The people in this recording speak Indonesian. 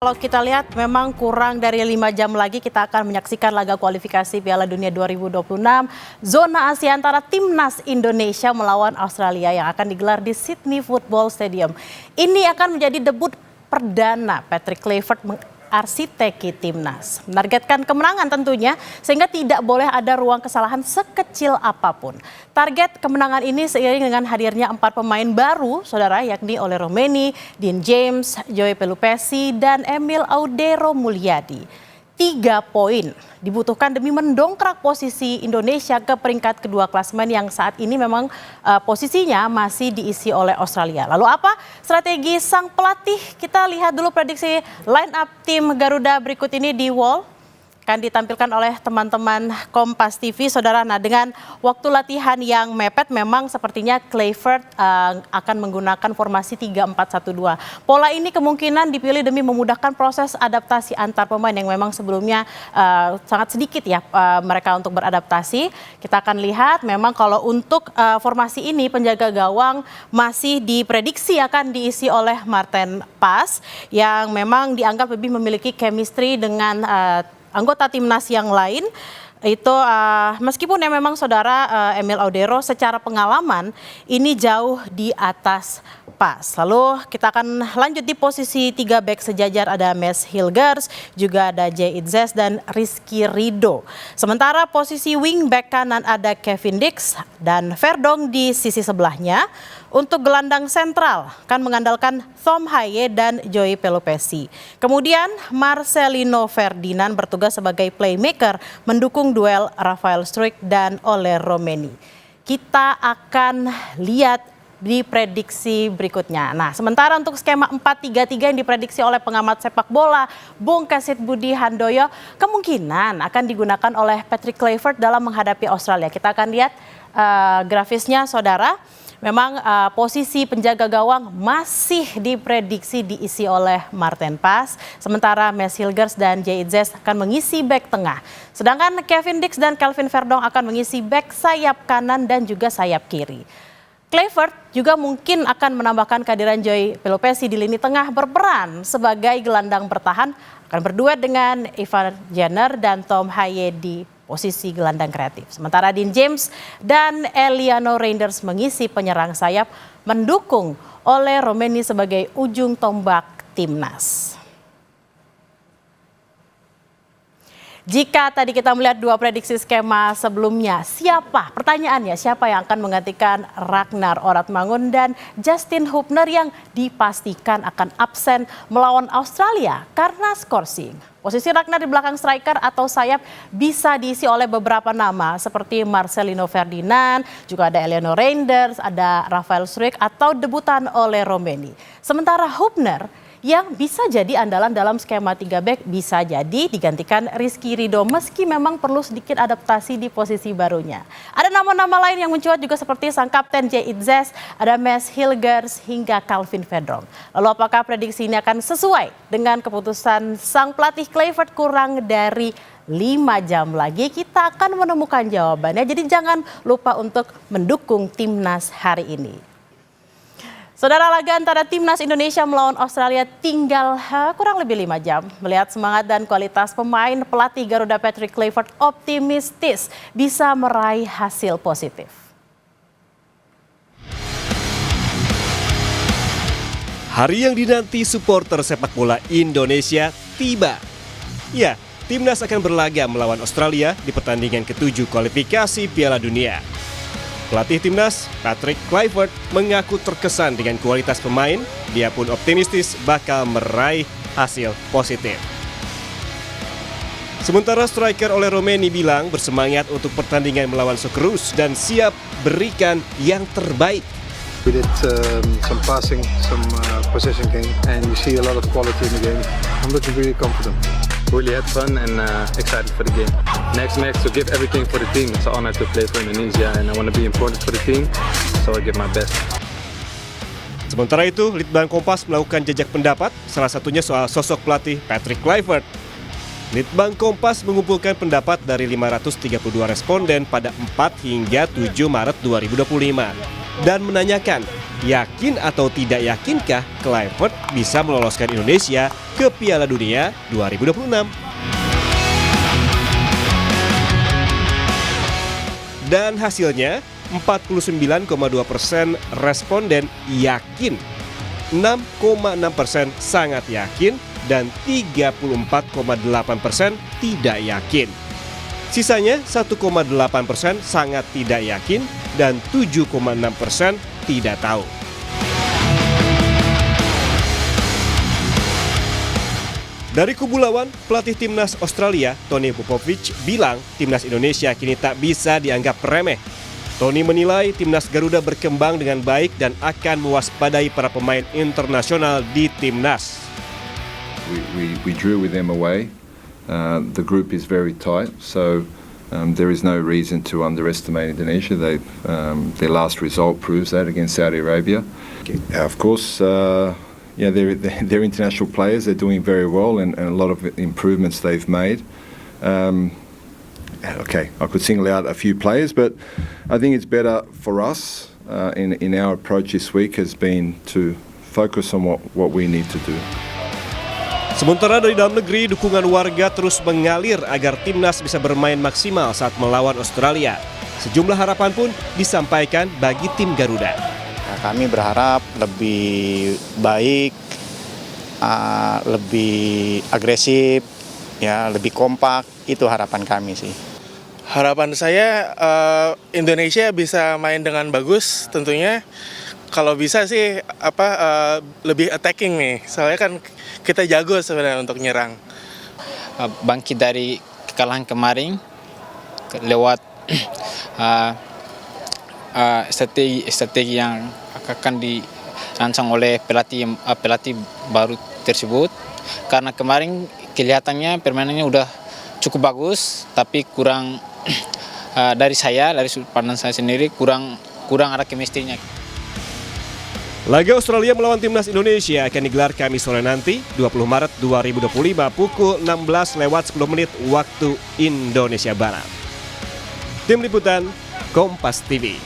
Kalau kita lihat memang kurang dari 5 jam lagi kita akan menyaksikan laga kualifikasi Piala Dunia 2026 zona Asia antara Timnas Indonesia melawan Australia yang akan digelar di Sydney Football Stadium. Ini akan menjadi debut perdana Patrick Kluivert mengarsiteki Timnas. Menargetkan kemenangan tentunya sehingga tidak boleh ada ruang kesalahan sekecil apapun. Target kemenangan ini seiring dengan hadirnya 4 pemain baru, saudara, yakni Ole Roemeny, Dean James, Joey Pelupessy, dan Emil Audero Mulyadi. 3 poin dibutuhkan demi mendongkrak posisi Indonesia ke peringkat kedua klasemen yang saat ini memang posisinya masih diisi oleh Australia. Lalu apa strategi sang pelatih? Kita lihat dulu prediksi line up tim Garuda berikut ini di wall. Akan ditampilkan oleh teman-teman Kompas TV, saudara. Nah, dengan waktu latihan yang mepet, memang sepertinya Kluivert akan menggunakan formasi 3-4-1-2. Pola ini kemungkinan dipilih demi memudahkan proses adaptasi antar pemain yang memang sebelumnya sangat sedikit ya mereka untuk beradaptasi. Kita akan lihat memang kalau untuk formasi ini penjaga gawang masih diprediksi akan diisi oleh Maarten Paes yang memang dianggap lebih memiliki chemistry dengan anggota timnas yang lain. Itu meskipun ya memang saudara Emil Audero secara pengalaman ini jauh di atas Paes. Lalu kita akan lanjut di posisi 3 bek sejajar, ada Mads Hilgers, juga ada Jay Itzes dan Rizky Ridho. Sementara posisi wing back kanan ada Kevin Dix dan Verdong di sisi sebelahnya. Untuk gelandang sentral kan mengandalkan Tom Haaye dan Joey Pelupessy. Kemudian Marcelino Ferdinand bertugas sebagai playmaker mendukung duel Rafael Struijk dan Ole Roemeny. Kita akan lihat di prediksi berikutnya. Nah, sementara untuk skema 4-3-3 yang diprediksi oleh pengamat sepak bola Bung Kesit Budi Handoyo kemungkinan akan digunakan oleh Patrick Kluivert dalam menghadapi Australia. Kita akan lihat grafisnya, saudara. Memang posisi penjaga gawang masih diprediksi diisi oleh Maarten Paes. Sementara Mads Hilgers dan Jay Itzes akan mengisi bek tengah. Sedangkan Kevin Dix dan Kelvin Verdong akan mengisi bek sayap kanan dan juga sayap kiri. Kluivert juga mungkin akan menambahkan kehadiran Joey Pelupessy di lini tengah berperan sebagai gelandang bertahan. Akan berduet dengan Ivan Jenner dan Tom Haaye di posisi gelandang kreatif. Sementara Dean James dan Eliano Reinders mengisi penyerang sayap mendukung Ole Roemeny sebagai ujung tombak timnas. Jika tadi kita melihat 2 prediksi skema sebelumnya, pertanyaannya siapa yang akan menggantikan Ragnar Oratmangun dan Justin Hubner yang dipastikan akan absen melawan Australia karena skorsing? Posisi Ragnar di belakang striker atau sayap bisa diisi oleh beberapa nama seperti Marcelino Ferdinand, juga ada Eliano Reinders, ada Rafael Struijk atau debutan Ole Roemeny. Sementara Hubner yang bisa jadi andalan dalam skema 3 bek bisa jadi digantikan Rizky Ridho meski memang perlu sedikit adaptasi di posisi barunya. Ada nama-nama lain yang mencuat juga seperti sang kapten Jay Itzes, ada Mads Hilgers hingga Kelvin Verdong. Lalu apakah prediksi ini akan sesuai dengan keputusan sang pelatih Kluivert? Kurang dari 5 jam lagi kita akan menemukan jawabannya. Jadi jangan lupa untuk mendukung timnas hari ini. Saudara, laga antara Timnas Indonesia melawan Australia tinggal kurang lebih 5 jam. Melihat semangat dan kualitas pemain, pelatih Garuda Patrick Kluivert optimistis bisa meraih hasil positif. Hari yang dinanti supporter sepak bola Indonesia tiba. Ya, Timnas akan berlaga melawan Australia di pertandingan ke-7 kualifikasi Piala Dunia. Pelatih Timnas, Patrick Kluivert, mengaku terkesan dengan kualitas pemain. Dia pun optimistis bakal meraih hasil positif. Sementara striker Ole Roemeny bilang bersemangat untuk pertandingan melawan Socceroos dan siap berikan yang terbaik. We did some passing, some possession game, and you see a lot of quality in the game. I'm looking really confident. Really had fun and excited for the game. Next match to give everything for the team. It's an honor to play for Indonesia and I want to be important for the team, so I give my best. Sementara itu, Litbang Kompas melakukan jejak pendapat, salah satunya soal sosok pelatih Patrick Kluivert. Litbang Kompas mengumpulkan pendapat dari 532 responden pada 4 hingga 7 Maret 2025 dan menanyakan Yakin atau tidak yakinkah Kluivert bisa meloloskan Indonesia ke Piala Dunia 2026? Dan hasilnya 49,2% responden yakin, 6,6% sangat yakin, dan 34,8% tidak yakin. Sisanya 1,8% sangat tidak yakin dan 7,6% tidak tahu. Dari kubu lawan, pelatih timnas Australia, Tony Popovic, bilang timnas Indonesia kini tak bisa dianggap remeh. Tony menilai timnas Garuda berkembang dengan baik dan akan mewaspadai para pemain internasional di timnas. We drew with them away. The group is very tight, so there is no reason to underestimate Indonesia. Their last result proves that against Saudi Arabia. Of course, they're international players. They're doing very well, and a lot of improvements they've made. Okay, I could single out a few players, but I think it's better for us in our approach this week has been to focus on what we need to do. Sementara dari dalam negeri, dukungan warga terus mengalir agar timnas bisa bermain maksimal saat melawan Australia. Sejumlah harapan pun disampaikan bagi tim Garuda. Kami berharap lebih baik, lebih agresif, ya, lebih kompak. Itu harapan kami sih. Harapan saya Indonesia bisa main dengan bagus tentunya. Kalau bisa sih lebih attacking nih. Soalnya kan kita jago sebenarnya untuk nyerang. Bangkit dari kekalahan kemarin lewat strategi yang akan dirancang oleh pelatih baru tersebut. Karena kemarin kelihatannya permainannya udah cukup bagus, tapi kurang dari sudut pandang saya sendiri kurang ada chemistry-nya. Laga Australia melawan timnas Indonesia akan digelar Kamis sore nanti, 20 Maret 2025 pukul 16:10 waktu Indonesia Barat. Tim Liputan, Kompas TV.